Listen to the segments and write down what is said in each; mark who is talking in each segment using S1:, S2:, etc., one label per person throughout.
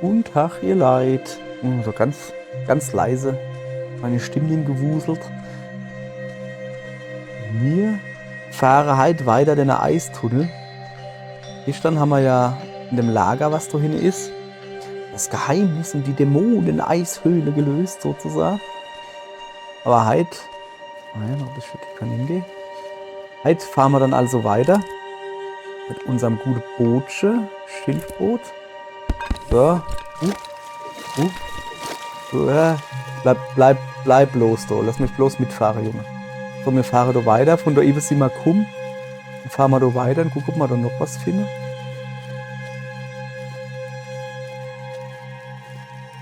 S1: Guten Tag, ihr Leid. So ganz, ganz leise. Meine Stimmchen gewuselt. Wir fahren heute weiter den Eistunnel. Gestern haben wir ja in dem Lager, was da hinten ist, das Geheimnis und die Dämonen-Eishöhle gelöst, sozusagen. Aber heute, noch ein bisschen kann hingehen. Heute fahren wir dann also weiter mit unserem guten Bootchen, Schilfboot. So. Bleib bloß da. Lass mich bloß mitfahren, Junge. So, wir fahren da weiter. Von da eben sind wir gekommen. Dann fahren wir da weiter und gucken, ob wir da noch was finden.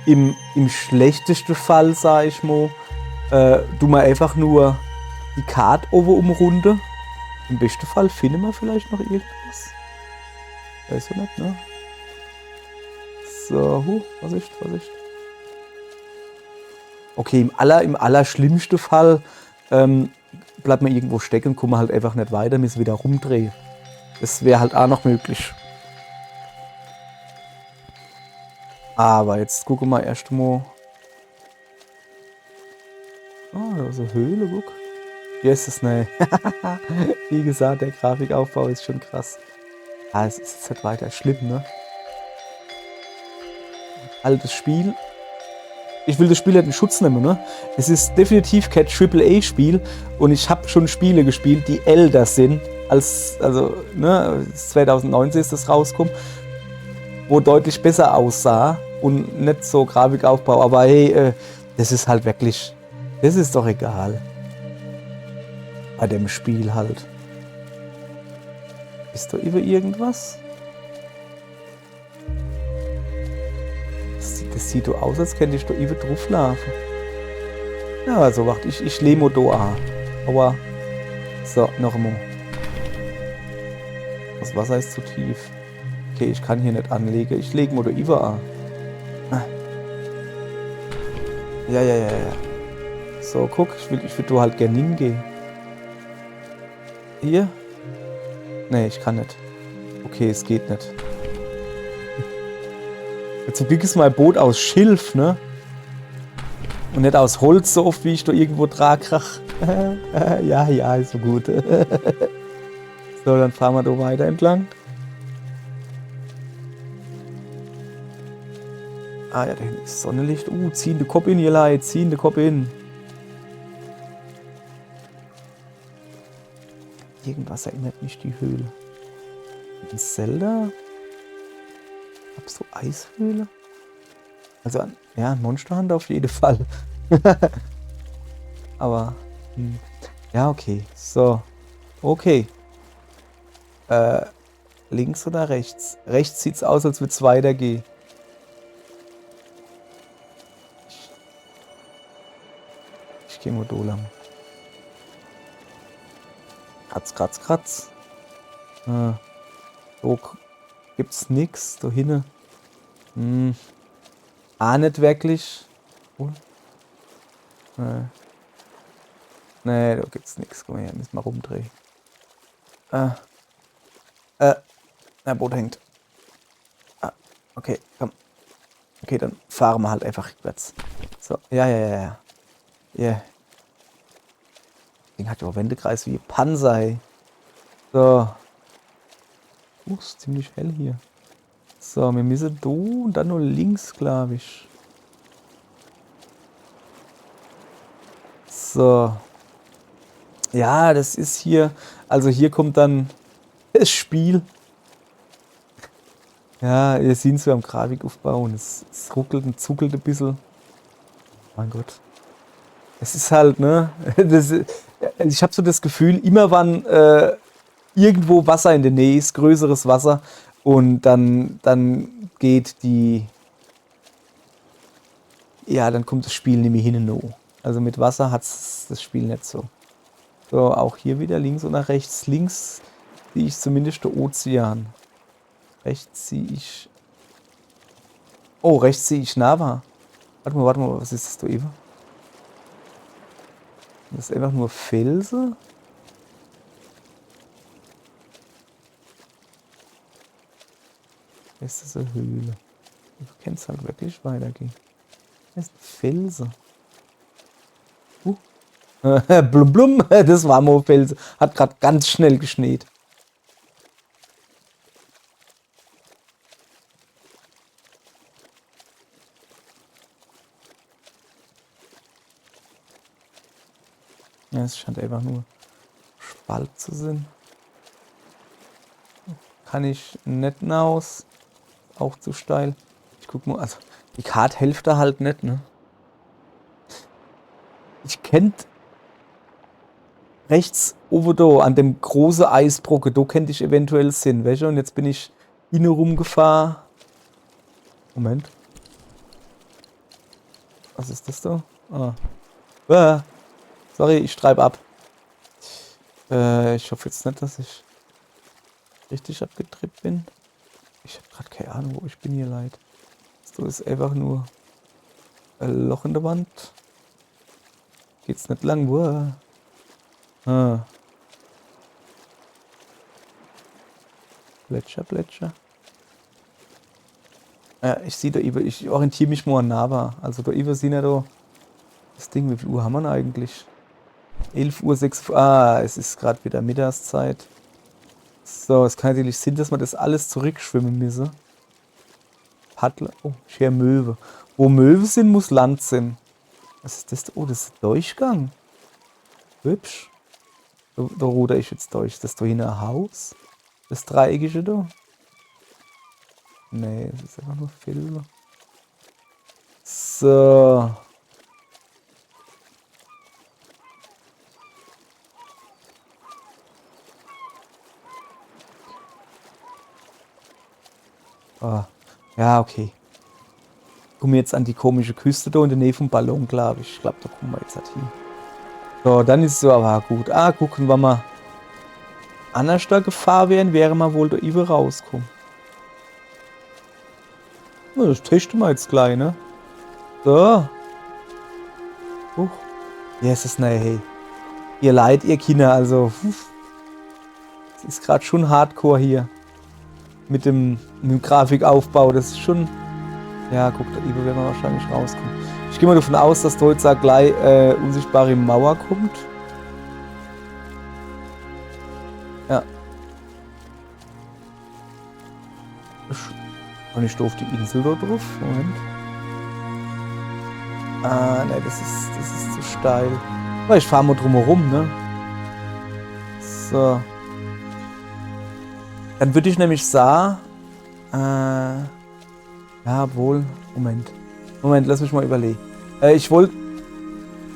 S1: Im schlechtesten Fall, sag ich mal, tun wir einfach nur die Karte oben umrunden. Im besten Fall finden wir vielleicht noch irgendwas. Weiß ich nicht, ne? So, was ist? Okay, im allerschlimmsten Fall bleibt man irgendwo stecken, kommen wir halt einfach nicht weiter, müssen wieder rumdrehen. Das wäre halt auch noch möglich. Aber jetzt gucken wir erst mal. Ah, da ist eine Höhle, guck. Hier ist es nicht. Wie gesagt, der Grafikaufbau ist schon krass. Ah, es ist jetzt halt weiter schlimm, ne? Altes Spiel. Ich will das Spiel nicht in Schutz nehmen, ne? Es ist definitiv kein AAA-Spiel und ich habe schon Spiele gespielt, die älter sind als, also, ne, 2019 ist das rausgekommen, wo deutlich besser aussah und nicht so Grafikaufbau, aber hey, das ist halt wirklich, das ist doch egal. Bei dem Spiel halt. Ist da über irgendwas? Das sieht so aus, als könnte ich da über drauf laufen. Ja, also warte, ich lehme da an. Aber, so, noch einmal. Das Wasser ist zu tief. Okay, ich kann hier nicht anlegen. Ich lege mal da über an. Ja. So, guck, ich will da halt gerne hingehen. Hier? Nee, ich kann nicht. Okay, es geht nicht. Zum Glück ist mein Boot aus Schilf, ne? Und nicht aus Holz, so oft wie ich da irgendwo krach. Ja, ist so gut. So, dann fahren wir da weiter entlang. Ah ja, da hinten ist Sonnenlicht. Ziehen den Kopf in, ihr Leid. Ziehen den Kopf in. Irgendwas erinnert mich die Höhle. Ein Zelda? Hab's so Eishöhle? Also, ja, ein Monster Hunter auf jeden Fall. Aber, ja, okay. So. Okay. Links oder rechts? Rechts sieht's aus, als würde es weitergehen. Ich gehe mal da lang. Kratz. So gibt's nix. Da hinten. Nicht wirklich. Nee, da gibt's nichts. Guck mal hier, müssen wir rumdrehen. Der Boot hängt. Okay, komm. Okay, dann fahren wir halt einfach rückwärts. So, ja. Yeah. Das Ding hat ja auch Wendekreis wie Panzer, ey. So. Ist ziemlich hell hier. So, wir müssen da und dann nur links, glaube ich. So. Ja, das ist hier. Also hier kommt dann das Spiel. Ja, ihr seht es ja am Grafikaufbau und es ruckelt und zuckelt ein bisschen. Mein Gott. Es ist halt, ne? Ich habe so das Gefühl, immer wann irgendwo Wasser in der Nähe ist, größeres Wasser, und dann geht die. Ja, dann kommt das Spiel nämlich hin und no. Also mit Wasser hat das Spiel nicht so. So, auch hier wieder links oder rechts. Links sehe ich zumindest den Ozean. Rechts sehe ich. Oh, rechts sehe ich Nava. Warte mal, was ist das da eben? Das ist einfach nur Felsen. Ist das eine Höhle? Du kannst halt wirklich weitergehen. Das ist ein Felsen. Blum blum, das war mal Felsen. Hat gerade ganz schnell geschneit. Ja, es scheint einfach nur Spalt zu sein. Kann ich nicht aus. Auch zu steil. Ich guck mal, also die Karthälfte halt nicht, ne? Ich kennt rechts oben da an dem großen Eisbrocke, da könnte ich eventuell Sinn, weißt du? Und jetzt bin ich innen rumgefahren. Moment. Was ist das da? Sorry, ich treibe ab. Ich hoffe jetzt nicht, dass ich richtig abgetrippt bin. Ich habe gerade keine Ahnung, wo ich bin hier, leid. So ist einfach nur ein Loch in der Wand. Geht's nicht lang, Plätscher. Ja, ich sehe da über, ich orientiere mich nur an Nava. Also da über sehen ja da das Ding, wie viel Uhr haben wir denn eigentlich? 11 Uhr, 6 Uhr. Ah, es ist gerade wieder Mittagszeit. So, es kann natürlich Sinn, dass wir das alles zurückschwimmen müssen. Paddler. Oh, ich höre Möwe. Wo Möwe sind, muss Land sein. Was ist das? Oh, das ist ein Durchgang. Hübsch. Da ruder ich jetzt durch. Ist das da hinten ein Haus? Das Dreieckige da? Nee, das ist einfach nur Filme. So. Oh. Ja, okay. Kommen wir jetzt an die komische Küste da in der Nähe vom Ballon, glaube ich. Ich glaube, da kommen wir jetzt halt hin. So, dann ist es so, aber gut. Gucken wir mal. Anders da gefahren wären, wäre man wohl da über rauskommen. Na, das testen wir jetzt gleich, ne? So. Ja, es ist naja, hey. Ihr Leid, ihr Kinder, also. Es ist gerade schon Hardcore hier. Mit dem Grafikaufbau, das ist schon. Ja, guck, da über werden wir wahrscheinlich rauskommen. Ich gehe mal davon aus, dass da jetzt gleich unsichtbare Mauer kommt. Ja. Und ich auf die Insel da drauf. Moment. Ne, das ist zu steil. Aber ich fahre mal drumherum, ne? So. Dann würde ich nämlich sagen. Ja, wohl. Moment, lass mich mal überlegen. Ich wollte.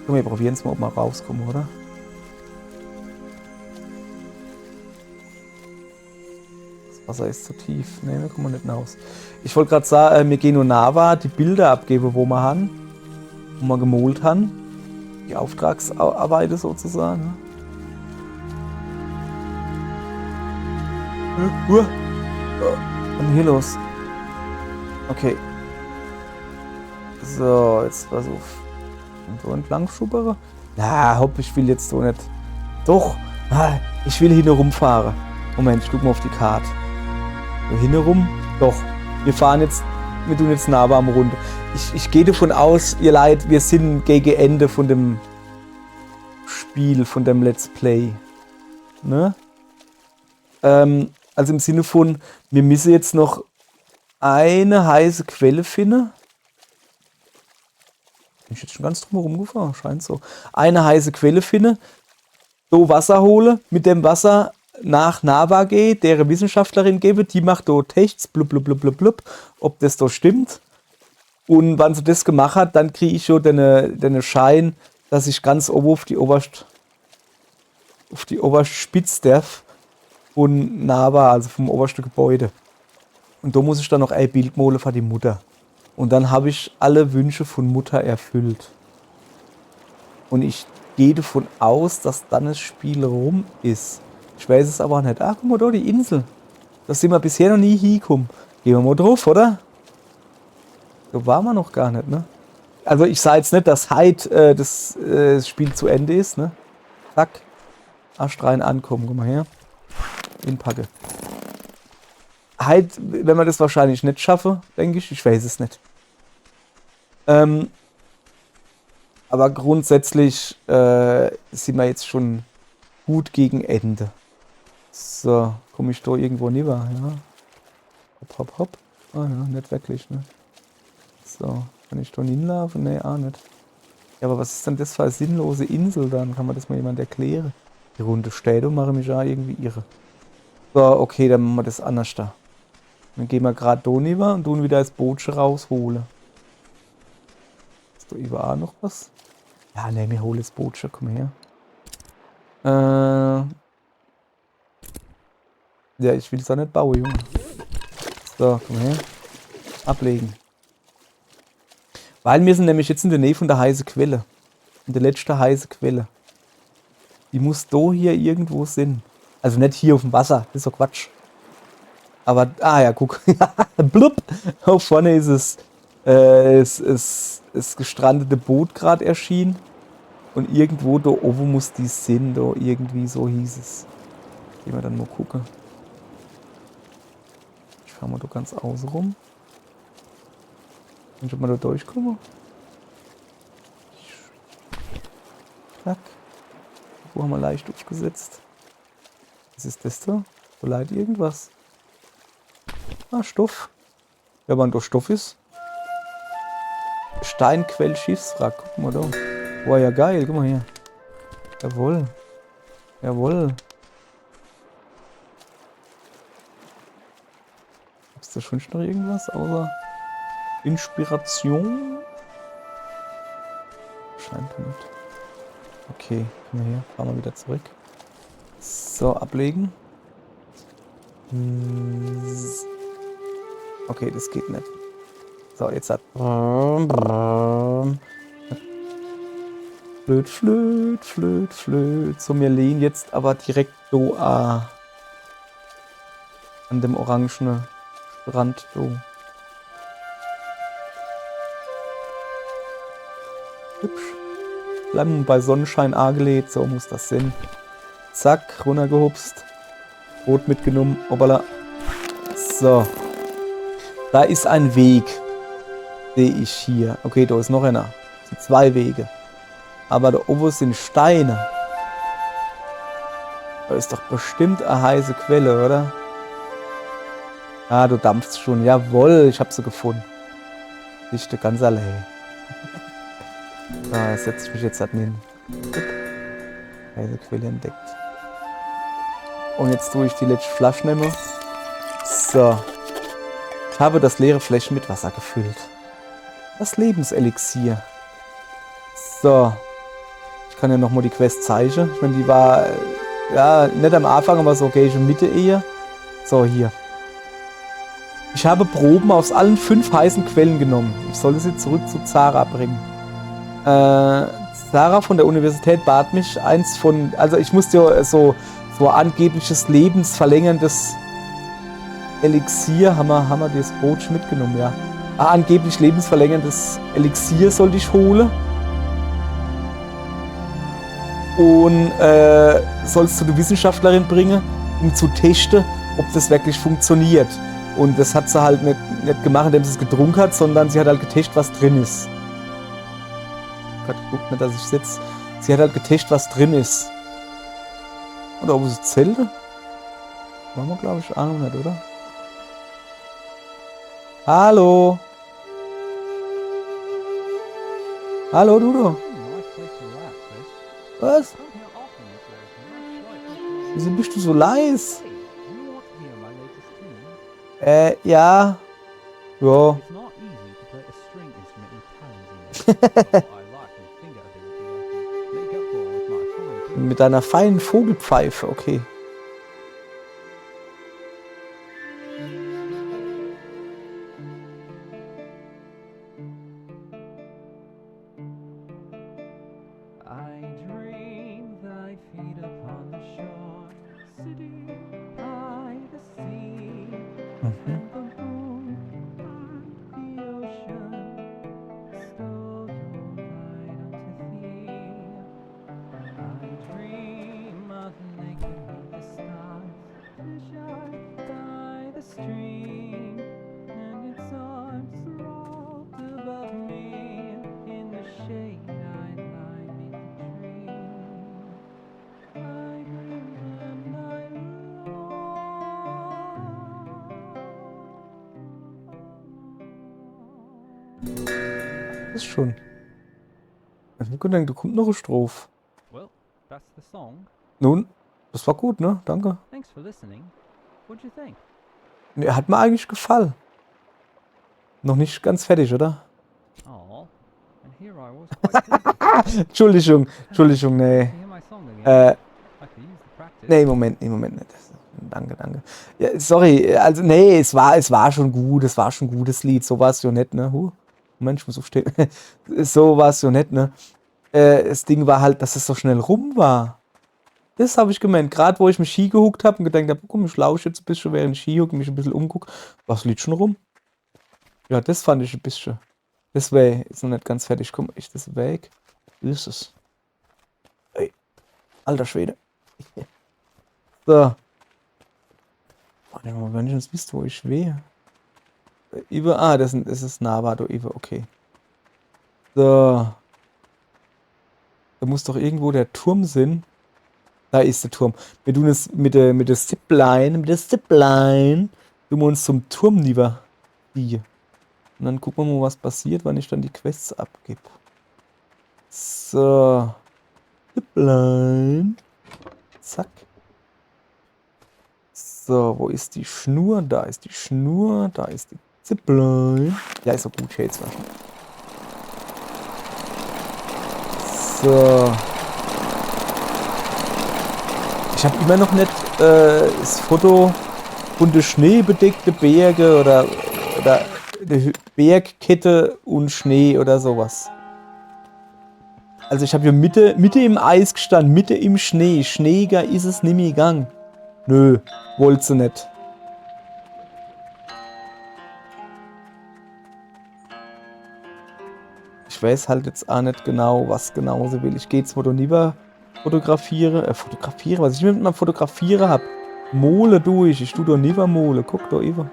S1: Komm, wir probieren es mal, ob wir rauskommen, oder? Das Wasser ist zu tief. Ne, wir kommen nicht raus. Ich wollte gerade sagen, wir gehen nur Nava die Bilder abgeben, wo wir haben. Wo wir gemalt haben. Die Auftragsarbeiten sozusagen. Was ist denn hier los? Okay. So, jetzt pass auf. So entlang schubbere. Na, hopp, ich will jetzt so nicht. Doch, ich will hier rumfahren. Moment, ich guck mal auf die Karte. So, hin rum? Doch. Wir tun jetzt Nava am Runde. Ich gehe davon aus, ihr Leid, wir sind gegen Ende von dem Spiel, von dem Let's Play. Ne? Also im Sinne von, wir müssen jetzt noch eine heiße Quelle finden. Bin ich jetzt schon ganz drum herum gefahren, scheint so. Eine heiße Quelle finden, so Wasser hole, mit dem Wasser nach Nava gehe, deren Wissenschaftlerin gebe, die macht dort Tests, blub, blub, blub, blub, blub, ob das so stimmt. Und wenn sie das gemacht hat, dann kriege ich schon den Schein, dass ich ganz oben auf die oberste Spitze darf von Nava, also vom obersten Gebäude. Und da muss ich dann noch ein Bild malen von die Mutter. Und dann habe ich alle Wünsche von Mutter erfüllt. Und ich gehe davon aus, dass dann das Spiel rum ist. Ich weiß es aber nicht. Guck mal da, die Insel. Da sind wir bisher noch nie hingekommen. Gehen wir mal drauf, oder? Da waren wir noch gar nicht, ne? Also ich sage jetzt nicht, dass heute das Spiel zu Ende ist, ne? Zack. Ast rein ankommen, guck mal her. Inpacke. halt, wenn wir das wahrscheinlich nicht schaffen, denke ich. Ich weiß es nicht. Aber grundsätzlich sind wir jetzt schon gut gegen Ende. So, komme ich da irgendwo rüber, ja. Hopp, hopp, hopp. Ah ja, nicht wirklich, ne? So, kann ich da hinlaufen? Ne, auch nicht. Ja, aber was ist denn das für eine sinnlose Insel dann? Kann man das mal jemand erklären? Die runde Städte mache mich auch irgendwie irre. So, okay, dann machen wir das anders da. Dann gehen wir gerade da rüber und tun wieder das Boot rausholen. Ist da überall noch was? Ja, ne, wir holen das Boot schon, komm her. Ja, ich will es auch nicht bauen, Junge. So, komm her. Ablegen. Weil wir sind nämlich jetzt in der Nähe von der heißen Quelle. In der letzten heißen Quelle. Die muss da hier irgendwo sein. Also nicht hier auf dem Wasser, das ist doch Quatsch. Aber, ah ja, guck. Blub. Auch vorne ist das gestrandete Boot gerade erschienen. Und irgendwo da oben muss die sein, da irgendwie so hieß es. Gehen wir dann mal gucken. Ich fahr mal da ganz außen rum. Kann ich mal da durchkommen? Zack. Wo haben wir leicht aufgesetzt? Was ist das da? Da leidet irgendwas. Ah, Stoff. Ja, wann da Stoff ist. Steinquell Schiffswrack. Guck mal da. Boah, ja geil. Guck mal hier. Jawohl. Jawohl. Gibt's da schon noch irgendwas außer Inspiration? Scheinbar nicht. Okay, komm mal her. Fahren wir wieder zurück. So, ablegen. Okay, das geht nicht. So, jetzt hat. Flöt, flöt, flöt, flöt. So, wir lehnen jetzt aber direkt so an dem orangenen Strand. So. Hübsch. Bleiben bei Sonnenschein angelegt. So muss das sein. Zack, runtergehupst. Boot mitgenommen. Hoppala. So. Da ist ein Weg. Sehe ich hier. Okay, da ist noch einer. Das sind 2 Wege. Aber da oben sind Steine. Da ist doch bestimmt eine heiße Quelle, oder? Ah, du dampfst schon. Jawohl, ich hab sie gefunden. Dichte ganz allein. Da setze ich mich jetzt halt hin. Heiße Quelle entdeckt. Und jetzt tue ich die letzte Flasche nehmen. So. Ich habe das leere Fläschchen mit Wasser gefüllt. Das Lebenselixier. So. Ich kann ja nochmal die Quest zeigen. Ich meine, die war ja nicht am Anfang, aber so okay, schon Mitte eher. So, hier. Ich habe Proben aus allen 5 heißen Quellen genommen. Ich soll sie zurück zu Zara bringen. Zara von der Universität bat mich, eins von, also ich musste ja so angebliches lebensverlängerndes Elixier, haben wir das Brot mitgenommen, ja. Angeblich lebensverlängerndes Elixier sollte ich holen. Und sollst du die Wissenschaftlerin bringen, um zu testen, ob das wirklich funktioniert. Und das hat sie halt nicht gemacht, indem sie es getrunken hat, sondern sie hat halt getestet, was drin ist. Gott, guckt nicht, dass ich sitze. Sie hat halt getestet, was drin ist. Oder wo sie Zelte? Machen wir, glaube ich, auch noch nicht, oder? Hallo? Hallo, Dudo? Was? Wieso bist du so leise? Ja. Ja. Mit deiner feinen Vogelpfeife, okay.
S2: Stream.
S1: Das schon. Ich hab gedacht, da kommt noch eine Strophe.
S2: Well, that's the song.
S1: Nun, das war gut, ne? Danke.
S2: Thanks for listening. What'd you think?
S1: Nee, hat mir eigentlich gefallen. Noch nicht ganz fertig, oder?
S2: Oh, and here I was quite pleased
S1: Entschuldigung, nee.
S2: to hear my song again. I could use the practice.
S1: Nee, Moment. Danke. Ja, sorry, also nee, es war schon gut, es war schon ein gutes Lied, so war es ja nicht, ne? Moment, ich muss aufstehen. So war es ja nicht, ne? Das Ding war halt, dass es so schnell rum war. Das habe ich gemeint, gerade wo ich mich Ski gehuckt habe und gedacht habe, komm, ich lausche jetzt ein bisschen, während ich Ski hucke und mich ein bisschen umgucke, war das Lied schon rum. Ja, das fand ich ein bisschen. Das ist noch nicht ganz fertig. Komm, ist das weg? Wie ist es? Ey, alter Schwede. So. Warte mal, wenn ich jetzt wisst, wo ich stehe. Das ist Navado, okay. So. Da muss doch irgendwo der Turm sein. Da ist der Turm. Wir tun es mit der Zipline, tun wir uns zum Turm lieber. Und dann gucken wir mal, was passiert, wenn ich dann die Quests abgebe. So. Zipline. Zack. So, wo ist die Schnur? Da ist die Schnur. Da ist die Zipline. Ja, ist doch gut, Shades. So. Ich habe immer noch nicht das Foto von der schneebedeckte Berge oder der Bergkette und Schnee oder sowas. Also ich habe hier Mitte im Eis gestanden, Mitte im Schnee. Schneeger ist es nicht mehr gegangen. Nö, wollte sie nicht. Ich weiß halt jetzt auch nicht genau, was genau sie will. Ich gehe jetzt, wo du lieber fotografiere, was ich mit meinem Fotografieren habe. Mole durch, ich tu doch lieber Mole. Guck doch eben.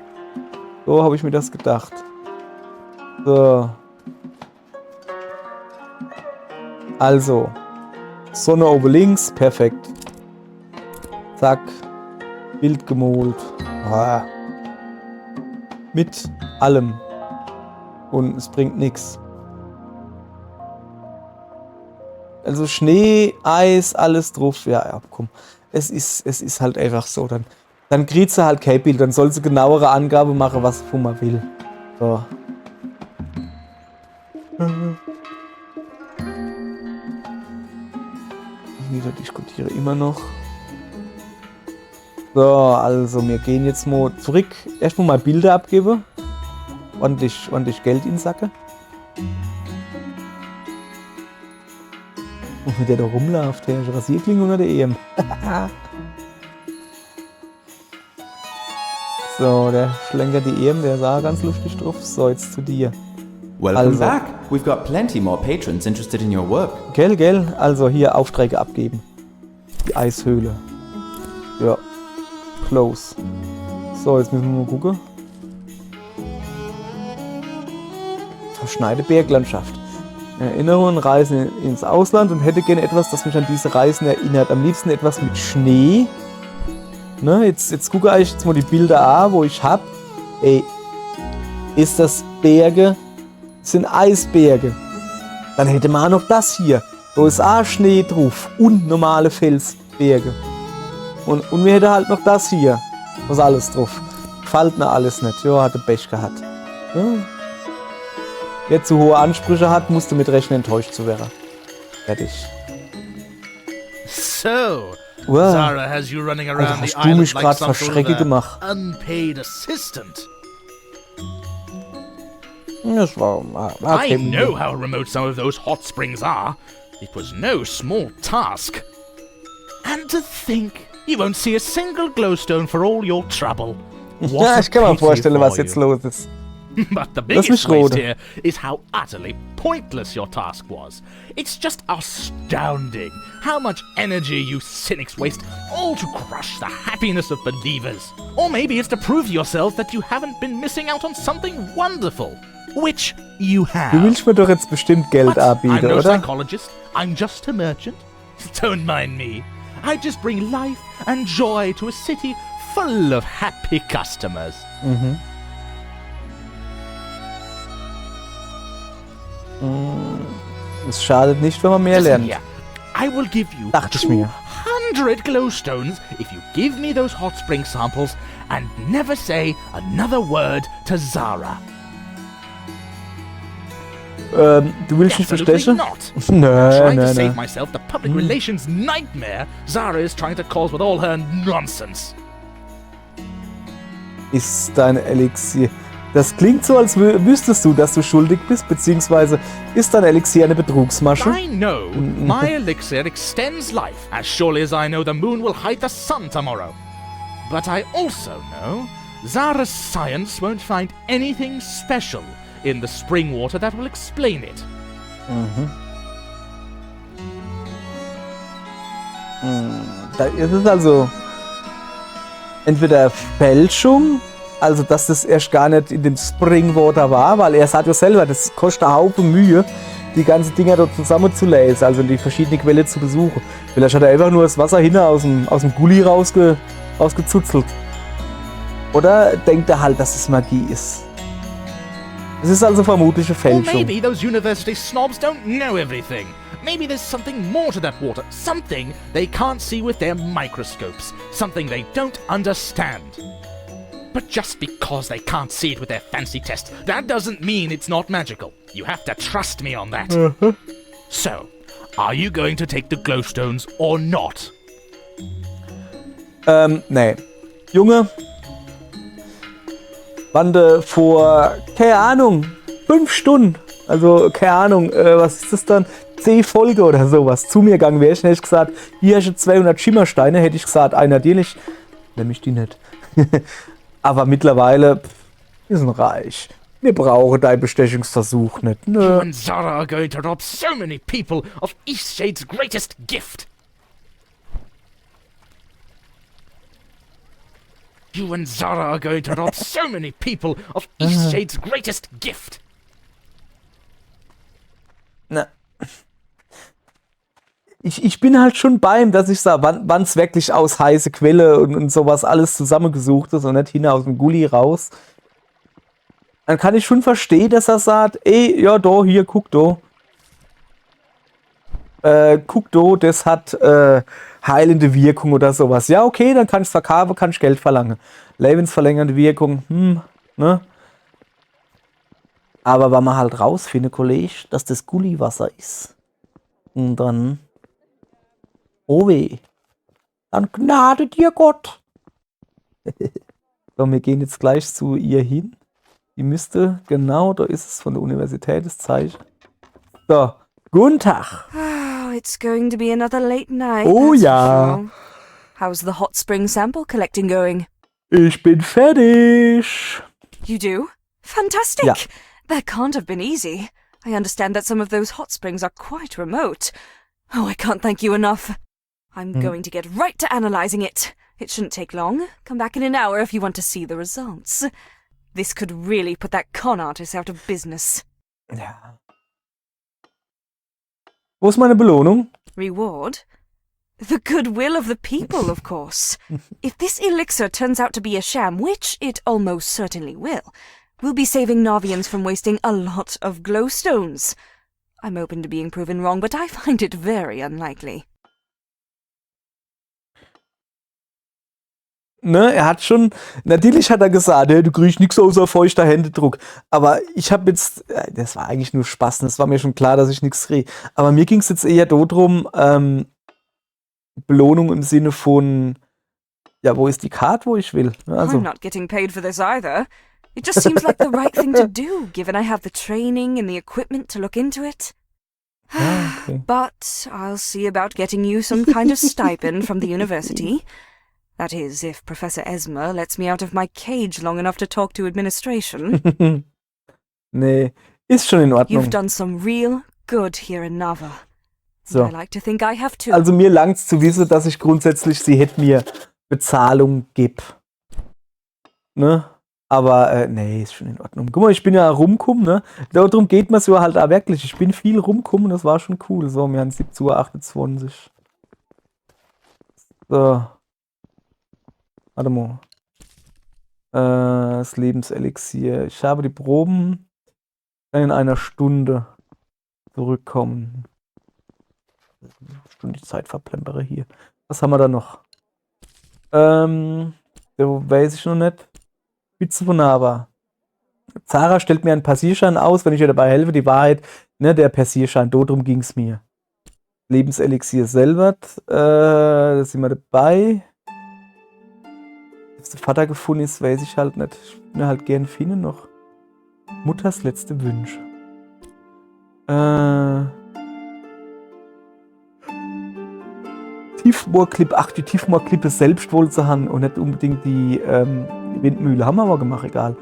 S1: So habe ich mir das gedacht. So. Also. Sonne oben links, perfekt. Zack. Bild gemalt. Ah. Mit allem. Und es bringt nichts. Also Schnee, Eis, alles drauf. Ja, komm. Es ist halt einfach so. Dann kriegt sie halt kein Bild. Dann soll sie genauere Angabe machen, was sie von mir will. So. Wieder diskutiere immer noch. So, also wir gehen jetzt mal zurück. Erstmal mal Bilder abgeben. Ordentlich Geld in den Sack. Und wie der da rumläuft, der Rasierklinge unter der EM. So, der schlenkert die EM, der sah ganz lustig drauf. So, jetzt zu dir.
S3: Welcome back. We've got plenty more patrons interested in your work.
S1: Gell. Also hier Aufträge abgeben. Die Eishöhle. Ja. Close. So, jetzt müssen wir mal gucken. Verschneite Berglandschaft. Erinnerungen, Reisen ins Ausland und hätte gerne etwas, das mich an diese Reisen erinnert. Am liebsten etwas mit Schnee. Ne, jetzt gucke ich jetzt mal die Bilder an, wo ich hab. Ey, ist das Berge? Das sind Eisberge. Dann hätte man auch noch das hier. Da ist auch Schnee drauf und normale Felsberge. Und wir hätten halt noch das hier. Da ist alles drauf. Gefällt mir alles nicht. Ja, hat der Pech gehabt. Ja. Wer zu hohe Ansprüche hat, musste mit rechnen, enttäuscht zu werden. Fertig.
S4: So,
S1: Wow.
S4: Zara has you running around
S1: Alter,
S4: the
S1: hast du
S4: island
S1: mich
S4: like
S1: grad
S4: some sort of
S1: verschrecke gemacht.
S4: unpaid assistant.
S1: Das war
S4: I know how remote some of those hot springs are. It was no small task. And to think, you won't see a single glowstone for all your trouble. What
S1: Ja,
S4: a
S1: ich kann mir
S4: pity
S1: vorstellen, was
S4: for
S1: jetzt
S4: you.
S1: los ist.
S4: But the
S1: Lass mich
S4: biggest waste
S1: roden.
S4: here is how utterly pointless your task was. It's just astounding how much energy you cynics waste all to crush the happiness of believers. Or maybe it's to prove to yourself that you haven't been missing out on something wonderful. Which you have.
S1: Du willst mir doch jetzt bestimmt Geld
S4: But I'm
S1: anbieten,
S4: no
S1: oder?
S4: psychologist. I'm just a merchant. Don't mind me. I just bring life and joy to a city full of happy customers.
S1: Es schadet nicht, wenn man mehr
S4: Listen
S1: lernt.
S4: here. I will give you
S1: Dachte ich mir.
S4: 200 glowstones if you give me those hot spring samples and never say another word to Zara.
S1: Du willst nicht
S4: Absolutely
S1: verstechen?
S4: not.
S1: Nö,
S4: Trying to
S1: nö,
S4: save
S1: nö.
S4: myself the public relations nightmare Zara is trying to cause with all her nonsense.
S1: Ist dein Elixier. Das klingt so, als wüsstest du, dass du schuldig bist, beziehungsweise ist dein Elixier eine Betrugsmasche?
S4: I know my elixir extends life as surely as I know the moon will hide the sun tomorrow. But I also know Zara's science won't find anything special in the spring water that will explain it.
S1: Da ist es also entweder Fälschung, also dass das erst gar nicht in dem Springwater war, weil er sagt ja selber, das kostet einen Haufen Mühe, die ganzen Dinger dort zusammenzulesen, also die verschiedenen Quellen zu besuchen. Vielleicht hat er einfach nur das Wasser hinten aus dem Gully rausgezuzelt. Oder denkt er halt, dass es Magie ist. Es ist also vermutlich eine
S4: Or
S1: Fälschung.
S4: maybe those university snobs don't know everything. Maybe there's something more to that water, something they can't see with their microscopes, something they don't understand. But just because they can't see it with their fancy test, that doesn't mean it's not magical. You have to trust me on that. So, are you going to take the glowstones or not?
S1: Nee. Junge, wann du vor, keine Ahnung, 5 Stunden, also keine Ahnung, was ist das dann, 10 Folge oder sowas, zu mir gegangen wärst, hätte ich gesagt, hier hast du 200 Schimmersteine, hätte ich gesagt, einer dir nicht, nämlich die nicht. Aber mittlerweile, wir sind reich. Wir brauchen deinen Bestechungsversuch nicht.
S4: You
S1: Nö.
S4: and Zara are going to rob so many people of Eastshade's greatest gift. You and Zara are going to rob so many people of Eastshade's greatest gift.
S1: Na. Ich bin halt schon bei ihm, dass ich sage, wann es wirklich aus heiße Quelle und sowas alles zusammengesucht ist und nicht hin aus dem Gully raus. Dann kann ich schon verstehen, dass er sagt, ey, ja, da, hier, guck da. Guck da, das hat heilende Wirkung oder sowas. Ja, okay, dann kann ich es verkaufen, kann ich Geld verlangen. Lebensverlängernde Wirkung, ne? Aber wenn man halt rausfindet, Kollege, dass das Gully-Wasser ist. Und dann, oh weh, dann gnade dir Gott. So, wir gehen jetzt gleich zu ihr hin. Die müsste, genau, da ist es von der Universität, das Zeichen. So, guten Tag.
S5: Oh, it's going to be another late night.
S1: Oh,
S5: that's for
S1: ja.
S5: sure. How's the hot spring sample collecting going?
S1: Ich bin fertig.
S5: You do? Fantastic!
S1: Ja.
S5: That can't have been easy. I understand that some of those hot springs are quite remote. Oh, I can't thank you enough. I'm going to get right to analyzing it. It shouldn't take long. Come back in an hour if you want to see the results. This could really put that con artist out of business.
S1: Ja. Wo ist meine Belohnung?
S5: Reward? The goodwill of the people, of course. If this elixir turns out to be a sham, which it almost certainly will, we'll be saving Navians from wasting a lot of glowstones. I'm open to being proven wrong, but I find it very unlikely.
S1: Ne, er hat schon, natürlich hat er gesagt, hey, du kriegst nichts außer feuchter Händedruck. Aber ich habe jetzt, das war eigentlich nur Spaß, das war mir schon klar, dass ich nichts kriege. Aber mir ging es jetzt eher darum, Belohnung im Sinne von, ja, wo ist die Karte, wo ich will? Also,
S5: I'm not getting paid for this either. It just seems like the right thing to do, given I have the training and the equipment to look into it.
S1: okay.
S5: But I'll see about getting you some kind of stipend from the university. That is, if Professor Esmer lets me out of my cage long enough to talk to administration.
S1: Nee, ist schon in Ordnung.
S5: You've done some real good here in Nava.
S1: So.
S5: I like to think I have too.
S1: Also mir langt's zu wissen, dass ich grundsätzlich, sie hätte mir Bezahlung gib. Ne? Aber, nee, ist schon in Ordnung. Guck mal, ich bin ja rumgekommen, ne? Darum geht mir's ja halt auch wirklich. Ich bin viel rumgekommen, das war schon cool. So, wir haben 17:28 Uhr. So. Warte mal. Das Lebenselixier. Ich habe die Proben in einer Stunde. zurückkommen. Stunde die Zeit verplempere hier. Was haben wir da noch? So weiß ich noch nicht. Spitze von Nava. Zara stellt mir einen Passierschein aus, wenn ich ihr dabei helfe. Die Wahrheit, ne, der Passierschein, darum ging es mir. Lebenselixier selber, da sind wir dabei. Dass der Vater gefunden ist, weiß ich halt nicht. Ich bin halt gern finden noch. Mutters letzte Wünsche. Tiefmoorklippe, ach, die Tiefmoorklippe selbst wollte sie haben und nicht unbedingt die Windmühle. Haben wir aber gemacht, egal.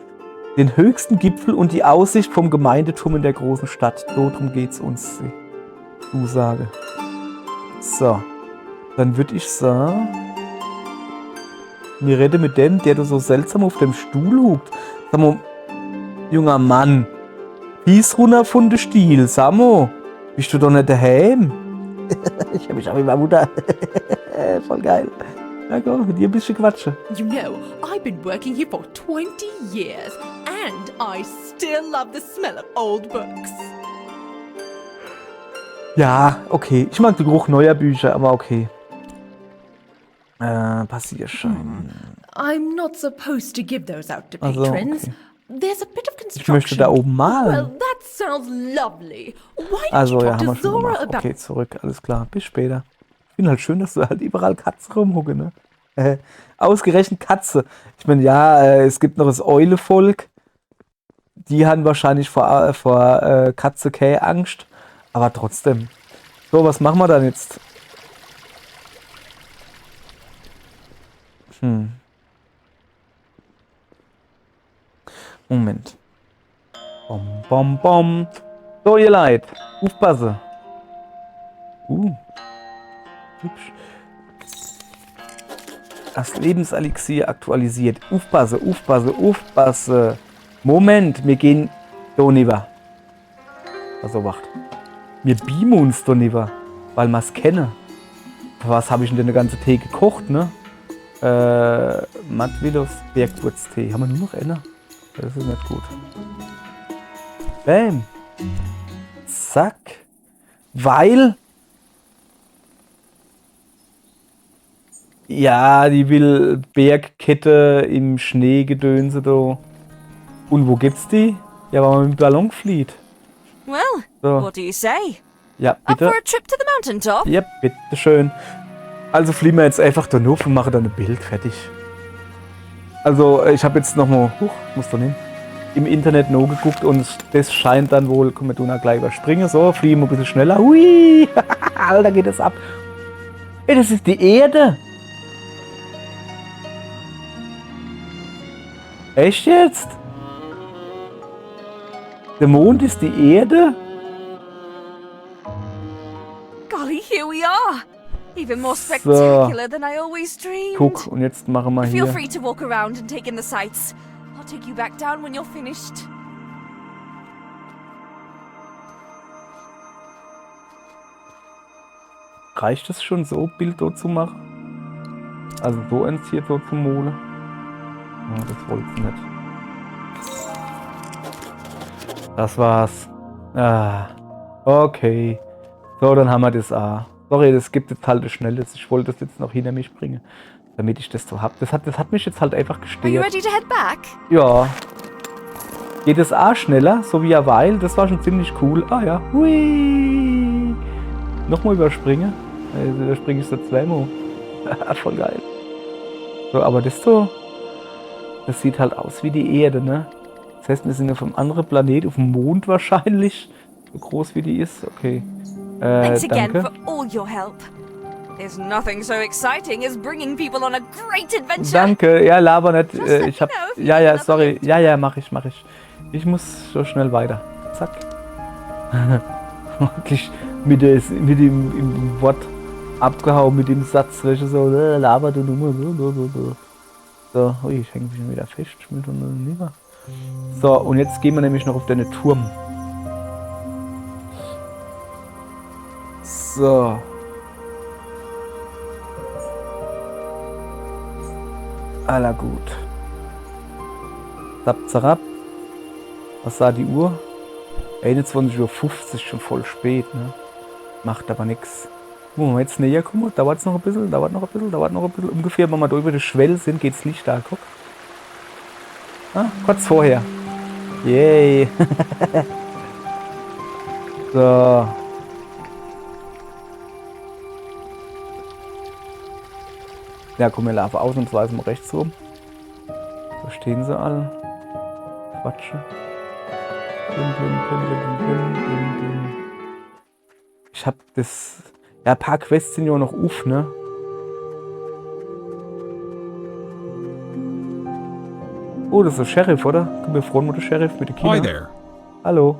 S1: Den höchsten Gipfel und die Aussicht vom Gemeindeturm in der großen Stadt. Darum geht's uns, die Zusage. So. Dann würde ich sagen, wir reden mit dem, der du so seltsam auf dem Stuhl huckt. Sag mal, junger Mann, Fies runter von der Stiel, Samo. Bist du doch nicht daheim? Ich hab mich auch mit meiner Mutter. Voll geil. Na komm, mit dir ein bisschen quatschen.
S6: You know, I've been working here for 20 years, and I still love the smell of old books.
S1: Ja, okay. Ich mag den Geruch neuer Bücher, aber okay. Passierschein.
S6: I'm not supposed to give those out to
S1: Also,
S6: patrons.
S1: okay.
S6: There's a bit of
S1: Ich
S6: construction.
S1: möchte da oben
S6: Well,
S1: malen.
S6: that sounds lovely. Why don't
S1: Also,
S6: you
S1: ja,
S6: talk
S1: haben wir
S6: to
S1: schon
S6: Zora
S1: gemacht.
S6: about...
S1: Okay, zurück. Alles klar. Bis später. Ich finde halt schön, dass du halt überall Katzen rumhucken, ne? Ausgerechnet Katze. Ich meine, ja, es gibt noch das Eulevolk. Die haben wahrscheinlich vor Katze keine Angst. Aber trotzdem. So, was machen wir dann jetzt? Moment. Bom, bom, bom. So, ihr Leid. Aufpasse. Hübsch. Das Lebenselixier aktualisiert. Aufpasse, aufpasse, aufpasse. Moment, wir gehen da rüber. Also, wacht. Wir beamen uns da rüber, weil wir es kennen. Was habe ich denn den ganzen Tee gekocht, ne? Matwilos Bergwurztee. Haben wir nur noch einen? Das ist nicht gut. Bam. Zack. Weil... Ja, die will Bergkette im Schneegedönse da. Und wo gibt's die? Ja, weil man mit dem Ballon flieht.
S5: Well,
S1: So.
S5: what do you say?
S1: Ja,
S5: Up
S1: bitte.
S5: for a trip to the mountaintop?
S1: Ja, bitteschön. Also fliegen wir jetzt einfach da nur und machen da ein Bild fertig. Also ich habe jetzt nochmal, muss da hin, im Internet noch geguckt und das scheint dann wohl, können wir tun gleich überspringen, so, fliegen wir ein bisschen schneller. Hui, Alter, geht das ab. Ey, das ist die Erde. Echt jetzt? Der Mond ist die Erde?
S5: Golly, here we are! Even more spectacular than I always dreamed.
S1: Guck, und jetzt machen wir
S5: Feel
S1: hier.
S5: free to walk around and take in the sights. I'll take you back down when you're finished.
S1: Reicht es schon so, Bild dort zu machen? Also so eins hier so zu malen? Ja, das wollte ich nicht. Das war's. Ah, okay. So, dann haben wir das A. Sorry, das gibt jetzt halt schnelles. Ich wollte das jetzt noch hinter mich bringen, damit ich das so hab. Das hat mich jetzt halt einfach
S5: Are you
S1: gestört.
S5: ready to head back?
S1: Ja. Geht das A schneller, so wie Weil? Das war schon ziemlich cool. Ah ja. Hui. Nochmal überspringen. Also, da springe ich so zweimal. Voll geil. So, aber das so. Das sieht halt aus wie die Erde, ne? Das heißt, wir sind auf einem anderen Planet, auf dem Mond wahrscheinlich. So groß wie die ist. Okay.
S5: Thanks again
S1: Danke.
S5: for all your help. There's nothing so exciting as bringing people on a great adventure.
S1: Danke. Ja, laber nicht.
S5: Just let
S1: Ich
S5: me
S1: hab.
S5: know if you
S1: Ja,
S5: need
S1: ja,
S5: another
S1: sorry.
S5: hint.
S1: Ja, mach ich. Ich muss so schnell weiter. Zack. Wirklich mit dem im Wort abgehauen, mit dem Satz, welcher so, laber du Nummer. So, ui, ich hänge mich schon wieder fest. Ich will doch nur lieber. So, und jetzt gehen wir nämlich noch auf deine Turm. So. Aller gut. Zap, zarab. Was sah die Uhr? 21:50 Uhr, schon voll spät, ne? Macht aber nix. Wenn wir jetzt näher kommen, dauert es noch ein bisschen, dauert noch ein bisschen. Ungefähr, wenn wir da über die Schwelle sind, geht's Licht da, guck. Ah, kurz vorher. Yay. So. Ja, komm, wir laufen ausnahmsweise mal rechts rum. Da stehen sie alle. Quatschen. Ich hab das. Ja, ein paar Quests sind ja auch noch auf, ne? Oh, das ist der Sheriff, oder? Komm, wir freuen uns der Sheriff mit der Kinder.
S7: Hi there.
S1: Hallo.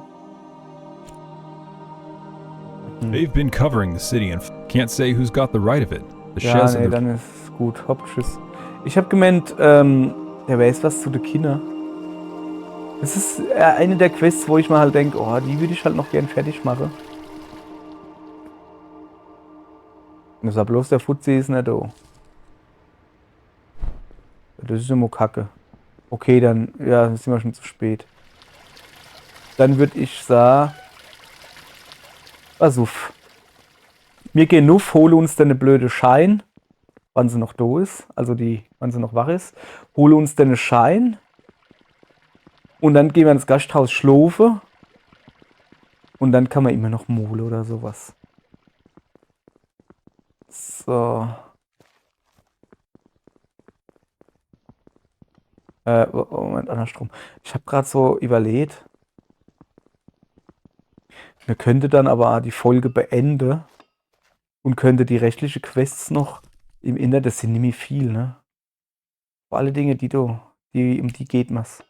S7: They've been covering the city and can't say who's got the right of it. The
S1: Ja,
S7: Shez
S1: nee,
S7: and the
S1: dann ist gut. Hopp, tschüss. Ich hab gemeint, der weiß was zu den Kindern. Das ist eine der Quests, wo ich mir halt denke, oh, die würde ich halt noch gern fertig machen. Und das war bloß der Fuzzi ist nicht da. Das ist immer kacke. Okay, dann, ja, dann sind wir schon zu spät. Dann würde ich sagen, pass auf. Wir gehen nuff, hole uns dann eine blöde Schein, wann sie noch da ist, also wann sie noch wach ist. Hole uns dann eine Schein. Und dann gehen wir ins Gasthaus schlafen. Und dann kann man immer noch Mole oder sowas. So. Moment, andersrum. Ich habe gerade so überlegt. Wir könnte dann aber die Folge beenden und könnte die rechtliche Quests noch im Internet, das sind nämlich viel, ne? Vor alle Dinge, um die geht was.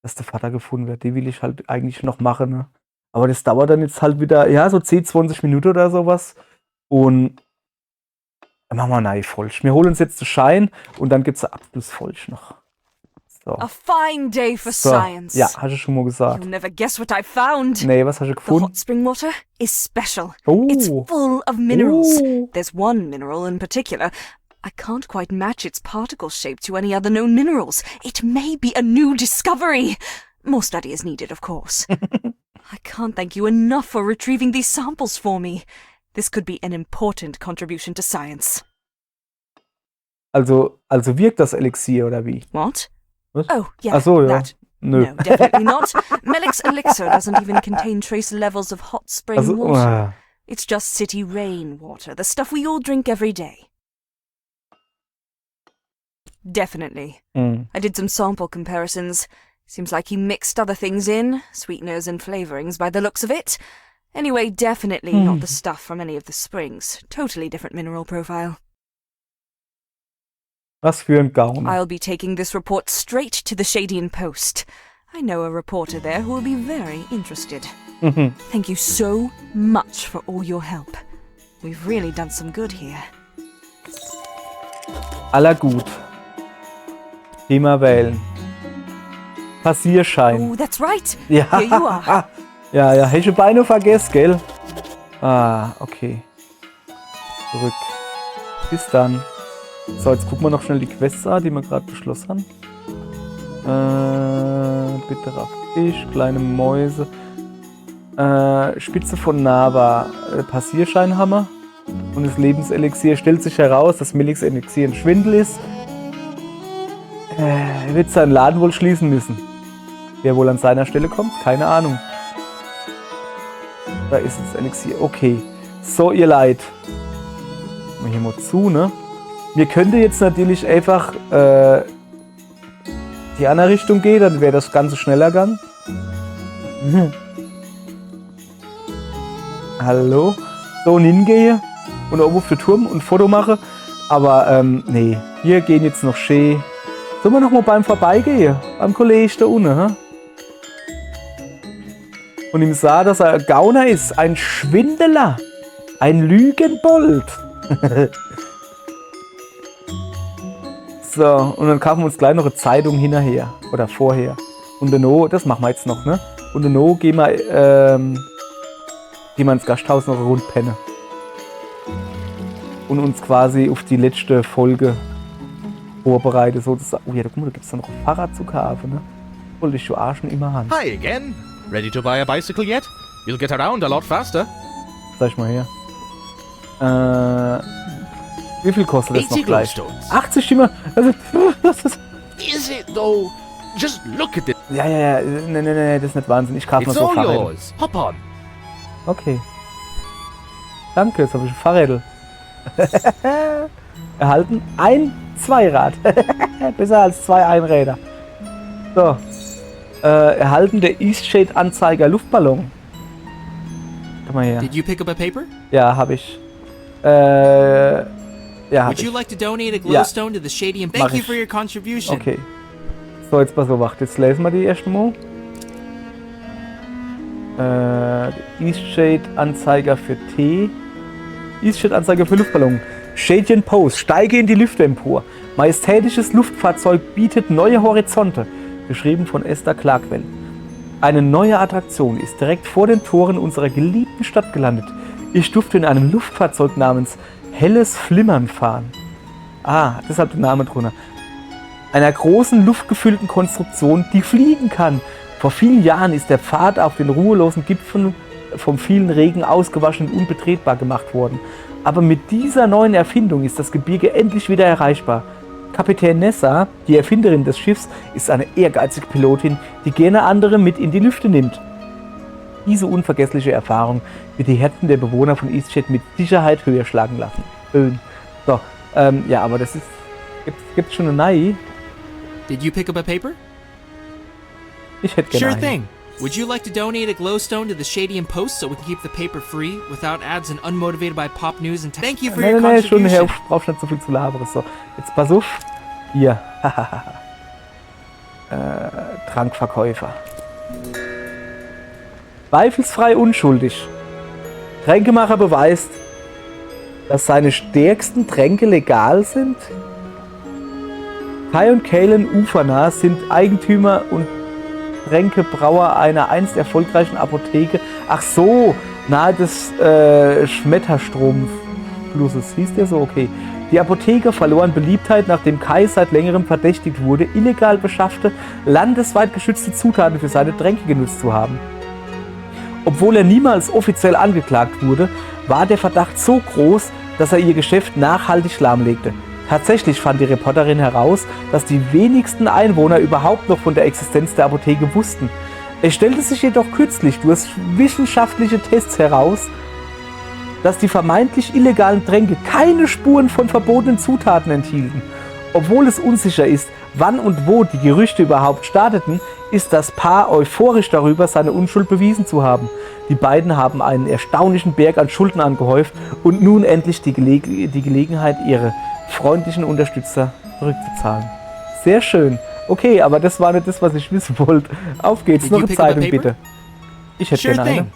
S1: Dass der Vater gefunden wird, die will ich halt eigentlich noch machen, ne? Aber das dauert dann jetzt halt wieder, ja, so 10, 20 Minuten oder sowas. Und dann machen wir eine neue Folge. Wir holen uns jetzt den Schein und dann gibt es eine Abschlussfolge noch. So.
S5: A fine day for
S1: So.
S5: science.
S1: Ja, hast du schon mal gesagt.
S5: You'll never guess what I found.
S1: Nee, was hast du
S5: The
S1: gefunden?
S5: hot spring water is special.
S1: Oh.
S5: It's full of minerals.
S1: Oh.
S5: There's one mineral in particular. I can't quite match its particle shape to any other known minerals. It may be a new discovery. More study is needed, of course. I can't thank you enough for retrieving these samples for me. This could be an important contribution to science.
S1: Also wirkt das Elixier oder wie?
S5: What?
S1: Was?
S5: Oh, yeah,
S1: Ach so, ja.
S5: that.
S1: Nö.
S5: No, definitely not. Melik's elixir doesn't even contain trace levels of hot spring
S1: Also,
S5: water. It's just city rainwater, the stuff we all drink every day. Definitely. I did some sample comparisons. Seems like he mixed other things in, sweeteners and flavorings by the looks of it. Anyway, definitely not the stuff from any of the springs. Totally different mineral profile.
S1: Was für ein Gauner.
S5: I'll be taking this report straight to the Shadian Post. I know a reporter there who will be very interested. Thank you so much for all your help. We've really done some good here.
S1: Aller gut. Thema wählen. Passierschein.
S5: Oh, that's right.
S1: Ja.
S5: Here you are.
S1: Ja, hätte ich beinahe vergessen, gell? Ah, okay. Zurück. Bis dann. So, jetzt gucken wir noch schnell die Quests an, die wir gerade beschlossen haben. Bitterer Fisch, kleine Mäuse. Spitze von Nava. Passierscheinhammer. Und das Lebenselixier stellt sich heraus, dass Melik's Elixier ein Schwindel ist. Er wird seinen Laden wohl schließen müssen. Wer wohl an seiner Stelle kommt? Keine Ahnung. Da ist das Elixier. Okay. So, ihr Leid. Machen wir hier mal zu, ne? Wir könnten jetzt natürlich einfach die andere Richtung gehen, dann wäre das Ganze schneller gegangen. Hallo? So, und hingehe und oben auf den Turm und ein Foto mache. Aber, nee. Wir gehen jetzt noch schön. Sollen wir noch mal beim Vorbeigehen? Beim Kollege da unten, hä? Und ihm sah, dass er ein Gauner ist. Ein Schwindeler. Ein Lügenbold. So, und dann kaufen wir uns gleich noch eine Zeitung hinterher. Oder vorher. Und dann, das machen wir jetzt noch, ne? Und dann gehen wir ins Gasthaus noch eine Runde pennen. Und uns quasi auf die letzte Folge vorbereiten. Sozusagen. Oh ja, guck mal, da gibt es noch ein Fahrrad zu kaufen, ne? Wollte ich schon Arschen immer haben.
S4: Hi again. Ready to buy a bicycle yet? You'll get around a lot faster.
S1: Sag ich mal her. Wie viel kostet das noch
S4: 80
S1: gleich?
S4: glowstones.
S1: 80 Stimmen. Also, das ist.
S4: Is it though? Just look at it.
S1: Ja. Nee, das ist nicht Wahnsinn. Ich kaufe mal
S4: It's
S1: so
S4: all
S1: Fahrräder.
S4: yours. Hop on.
S1: Okay. Danke, jetzt habe ich ein Fahrrädel. Erhalten ein Zweirad. Besser als 2 Einräder. So. Erhalten der Eastshade Anzeiger Luftballon. Komm mal her.
S8: Did you pick up a paper?
S1: Ja, habe ich. Ja, hab
S8: Would you
S1: ich.
S8: like to donate a glowstone to the Shady and
S1: Mach
S8: thank you
S1: ich.
S8: for your contribution.
S1: Okay. So, jetzt pass auf, wacht. Jetzt lesen wir die ersten Mal. Eastshade Anzeiger für T. Eastshade Anzeiger für Luftballon. Shadian Post. Steige in die Lüfte empor. Majestätisches Luftfahrzeug bietet neue Horizonte. Geschrieben von Esther Clarkwell. Eine neue Attraktion ist direkt vor den Toren unserer geliebten Stadt gelandet. Ich durfte in einem Luftfahrzeug namens Helles Flimmern fahren. Ah, deshalb der Name drunter. Einer großen, luftgefüllten Konstruktion, die fliegen kann. Vor vielen Jahren ist der Pfad auf den ruhelosen Gipfeln vom vielen Regen ausgewaschen und unbetretbar gemacht worden. Aber mit dieser neuen Erfindung ist das Gebirge endlich wieder erreichbar. Kapitän Nessa, die Erfinderin des Schiffs, ist eine ehrgeizige Pilotin, die gerne andere mit in die Lüfte nimmt. Diese unvergessliche Erfahrung wird die Herzen der Bewohner von Eastshade mit Sicherheit höher schlagen lassen. Schön. So, ja, aber das ist... Gibt's schon eine neue?
S8: Did you pick up a paper?
S1: Ich hätte gerne
S8: Sure
S1: eine.
S8: thing. Would you like to donate a glowstone to the Shady and Post so we can keep the paper free without ads and unmotivated by pop news and thank you for your
S1: Nee, schon her,
S8: contribution.
S1: brauchst nicht so viel zu labern. So, jetzt pass auf. Hier. Trankverkäufer. Zweifelsfrei unschuldig. Tränkemacher beweist, dass seine stärksten Tränke legal sind. Kai und Kalen Ufana sind Eigentümer und Tränkebrauer einer einst erfolgreichen Apotheke. Ach so, nahe des Schmetterstromflusses. Hieß der so? Okay. Die Apotheker verloren Beliebtheit, nachdem Kai seit längerem verdächtigt wurde, illegal beschaffte, landesweit geschützte Zutaten für seine Tränke genutzt zu haben. Obwohl er niemals offiziell angeklagt wurde, war der Verdacht so groß, dass er ihr Geschäft nachhaltig lahmlegte. Tatsächlich fand die Reporterin heraus, dass die wenigsten Einwohner überhaupt noch von der Existenz der Apotheke wussten. Es stellte sich jedoch kürzlich durch wissenschaftliche Tests heraus, dass die vermeintlich illegalen Tränke keine Spuren von verbotenen Zutaten enthielten. Obwohl es unsicher ist, wann und wo die Gerüchte überhaupt starteten, ist das Paar euphorisch darüber, seine Unschuld bewiesen zu haben. Die beiden haben einen erstaunlichen Berg an Schulden angehäuft und nun endlich die Gelegenheit, ihre freundlichen Unterstützer zurückzuzahlen. Sehr schön. Okay, aber das war nicht das, was ich wissen wollte. Auf geht's,
S8: Did
S1: noch
S8: you
S1: eine
S8: pick up a
S1: Zeitung
S8: paper?
S1: bitte. Ich hätte
S8: Sure
S1: gerne eine.
S8: thing.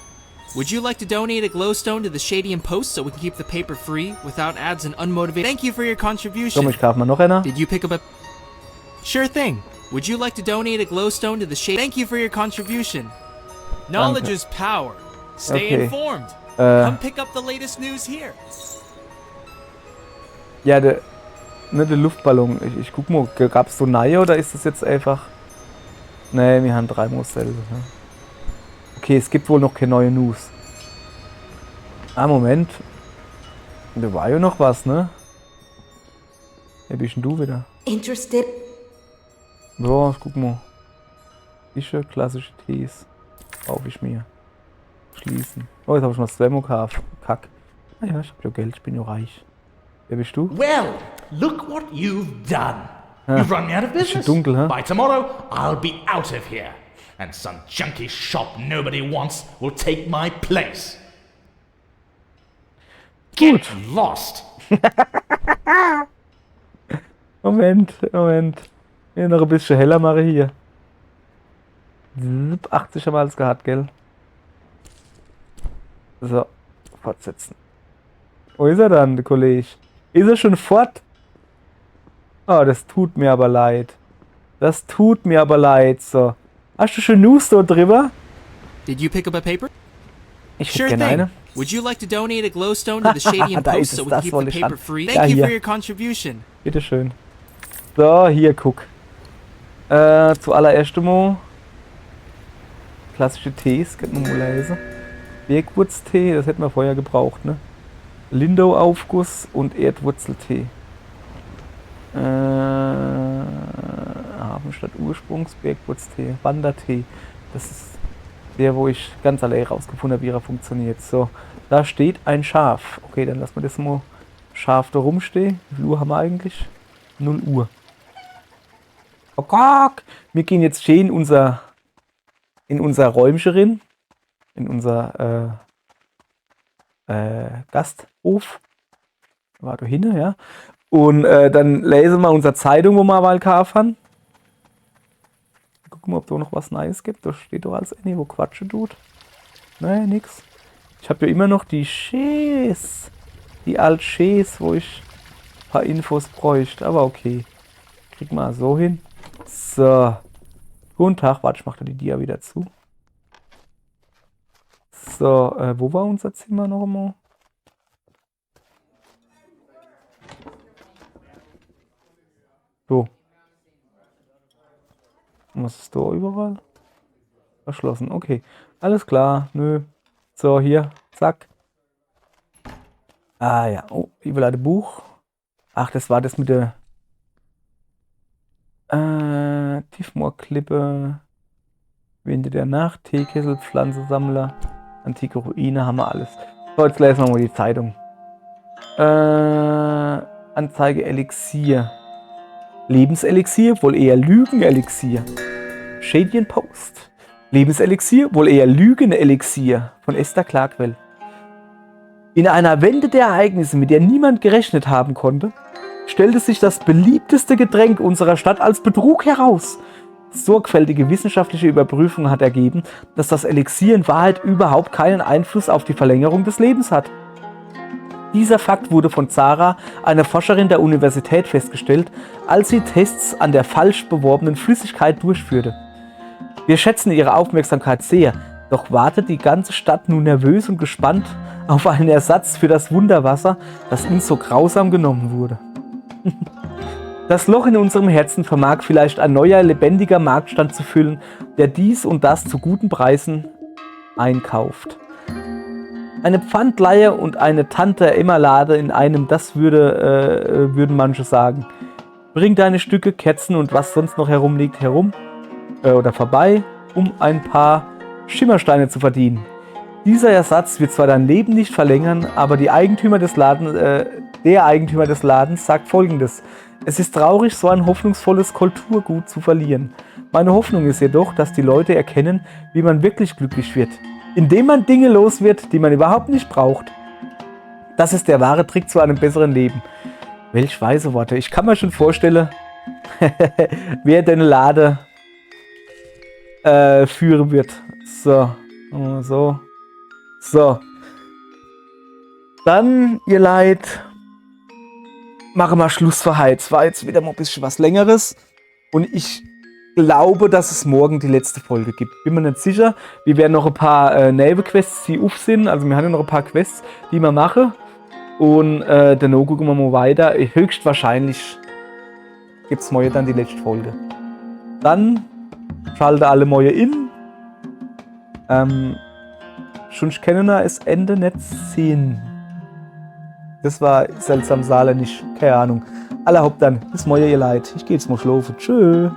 S8: Would you like to donate a glowstone to the Shady and Post so we can keep the paper free without ads and unmotivated? Thank you for your
S1: Komm,
S8: contribution.
S1: ich kaufe mal noch einer.
S8: Did you pick up a... Sure thing. Would you like to donate a glowstone to the Shady... Thank you for your contribution.
S9: Knowledge is power. Stay
S1: Okay.
S9: informed. Come
S1: Äh,
S9: pick up the latest news here.
S1: ja, der Luftballon. Ich guck mal, gab's so neue oder ist das jetzt einfach... Nee, wir haben 3 Modelle. Ne? Okay, es gibt wohl noch keine neue News. Ah, Moment. Da war ja noch was, ne? Wer bist denn du wieder?
S6: Interested?
S1: So, guck mal. Fische, klassische Tees. Kaufe ich mir. Schließen. Oh, jetzt habe ich noch Swammo gekauft. Kack. Ah ja, ich hab ja Geld, ich bin ja reich. Wer bist du?
S4: Well, look what you've done. You've run me out of business.
S1: dunkel, huh?
S4: By tomorrow, I'll be out of here. And some junky shop nobody wants will take my place. Get lost.
S1: Moment. Hier noch ein bisschen heller mache hier. 80 haben wir alles gehabt, gell? So, fortsetzen. Wo ist er dann, der Kollege? Ist er schon fort? Oh, das tut mir aber leid. So. Hast du schon News da drüber?
S8: Did you pick up a paper?
S1: Ich hätte
S8: Sure
S1: gerne
S8: thing.
S1: eine.
S8: Would you like to donate a glowstone to the Shady and
S1: Da
S8: Post
S1: ist
S8: so
S1: es,
S8: we can
S1: das
S8: keep the
S1: wollte ich
S8: paper
S1: haben.
S8: free?
S1: Ja,
S8: Thank you
S1: hier.
S8: for your contribution.
S1: Bitteschön. So, hier, guck. Zuallererst mal. Klassische Tees, könnte man mal lesen. Bergwurztee, das hätten wir vorher gebraucht, ne? Lindau-Aufguss und Erdwurzeltee. Hafenstadt Ursprungs, Bergwurztee, Wandertee. Das ist der, wo ich ganz allein rausgefunden habe, wie er funktioniert. So, da steht ein Schaf. Okay, dann lassen wir das mal Schaf da rumstehen. Wie viel Uhr haben wir eigentlich? 0 Uhr. Oh Gott! Wir gehen jetzt schön in unser Räumchen rein. In unser Gasthof. War da hinten, ja. Und dann lesen wir unsere Zeitung, wo wir mal gekauft haben. Gucken wir, ob da noch was Neues gibt. Da steht doch alles wo Quatsche tut. Nein, nix. Ich habe ja immer noch die Schäs. Die alte Schäs, wo ich ein paar Infos bräuchte. Aber okay. Krieg mal so hin. So. Guten Tag. Warte, ich mache da die Dia wieder zu. So, wo war unser Zimmer noch einmal? So. Was ist da überall? Verschlossen, okay. Alles klar, nö. So, hier, zack. Ah ja, oh, überlade Buch. Ach, das war das mit der Tiefmoorklippe. Winde der Nacht, Teekessel, Pflanzensammler, antike Ruine, haben wir alles. So, jetzt lesen wir mal die Zeitung. Anzeige Elixier. Lebenselixier, wohl eher Lügenelixier. Shadian Post. Lebenselixier, wohl eher Lügenelixier. Von Esther Clarkwell. In einer Wende der Ereignisse, mit der niemand gerechnet haben konnte, stellte sich das beliebteste Getränk unserer Stadt als Betrug heraus. Sorgfältige wissenschaftliche Überprüfung hat ergeben, dass das Elixier in Wahrheit überhaupt keinen Einfluss auf die Verlängerung des Lebens hat. Dieser Fakt wurde von Zara, einer Forscherin der Universität, festgestellt, als sie Tests an der falsch beworbenen Flüssigkeit durchführte. Wir schätzen Ihre Aufmerksamkeit sehr, doch wartet die ganze Stadt nun nervös und gespannt auf einen Ersatz für das Wunderwasser, das uns so grausam genommen wurde. Das Loch in unserem Herzen vermag vielleicht ein neuer, lebendiger Marktstand zu füllen, der dies und das zu guten Preisen einkauft. Eine Pfandleihe und eine Tante-Emma-Lade in einem, das würden manche sagen. Bring deine Stücke, Kerzen und was sonst noch herumliegt herum oder vorbei, um ein paar Schimmersteine zu verdienen. Dieser Ersatz wird zwar dein Leben nicht verlängern, aber der Eigentümer des Ladens sagt Folgendes: Es ist traurig, so ein hoffnungsvolles Kulturgut zu verlieren. Meine Hoffnung ist jedoch, dass die Leute erkennen, wie man wirklich glücklich wird. Indem man Dinge los wird, die man überhaupt nicht braucht. Das ist der wahre Trick zu einem besseren Leben. Welch weise Worte. Ich kann mir schon vorstellen, wer deine Lade führen wird. So. So. Dann, ihr Leid, mache mal Schluss für heute. Es war jetzt wieder mal ein bisschen was Längeres. Und ich glaube, dass es morgen die letzte Folge gibt. Bin mir nicht sicher. Wir werden noch ein paar Nebenquests, die auf sind. Also wir haben ja noch ein paar Quests, die wir machen. Und dann gucken wir mal weiter. Höchstwahrscheinlich gibt es morgen dann die letzte Folge. Dann schalte alle morgen in. Schon kennen wir es Ende nicht sehen. Das war seltsam saarländisch. Keine Ahnung. Allerhaupt dann. Bis morgen, ihr Leid. Ich geh jetzt mal schlafen. Tschö.